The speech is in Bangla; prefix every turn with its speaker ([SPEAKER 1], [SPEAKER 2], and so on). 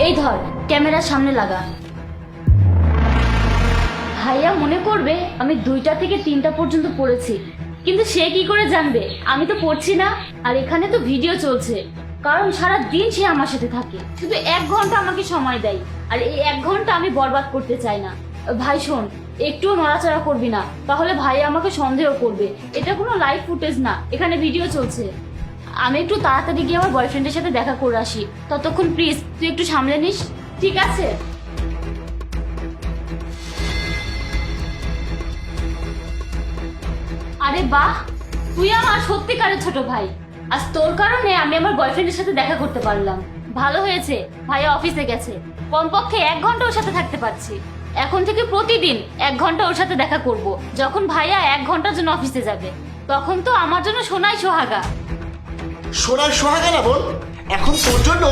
[SPEAKER 1] এই ধর, ক্যামেরার সামনে লাগা। ভাইয়া মনে করবে আমি 2টা থেকে 3টা পর্যন্ত পড়েছি, কিন্তু সে কি করে জানবে আমি তো পড়ছি না। আর এখানে তো ভিডিও চলছে, কারণ সারা দিন সে আমার সাথে থাকে, শুধু 1 ঘন্টা আমাকে সময় দেয়, আর এই 1 ঘন্টা আমি বরবাদ করতে চাই না। ভাই শোন, একটুও নড়াচড়া করবি না, তাহলে ভাই আমাকে সন্দেহ করবে। এটা কোনো লাইভ ফুটেজ না, এখানে ভিডিও চলছে। আমি একটু তাড়াতাড়ি গিয়ে আমার বয়ফ্রেন্ডের সাথে দেখা করে আসি, ততক্ষণ প্লিজ তুই একটু সামলে নিস, ঠিক আছে? আরে বাহ, তুই আমার সত্যিকারের ছোট ভাই। আজ তোর কারণে আমি আমার বয়ফ্রেন্ডের সাথে দেখা করতে পারলাম। ভালো হয়েছে, ভাইয়া অফিসে গেছে, কমপক্ষে 1 ঘন্টা ওর সাথে থাকতে পারছি। এখন থেকে প্রতিদিন 1 ঘন্টা ওর সাথে দেখা করব। যখন ভাইয়া 1 ঘন্টার জন্য অফিসে যাবে, তখন তো আমার জন্য সোনাই সোহাগা।
[SPEAKER 2] সোনার সোহাগা না বোন, এখন তোর জন্য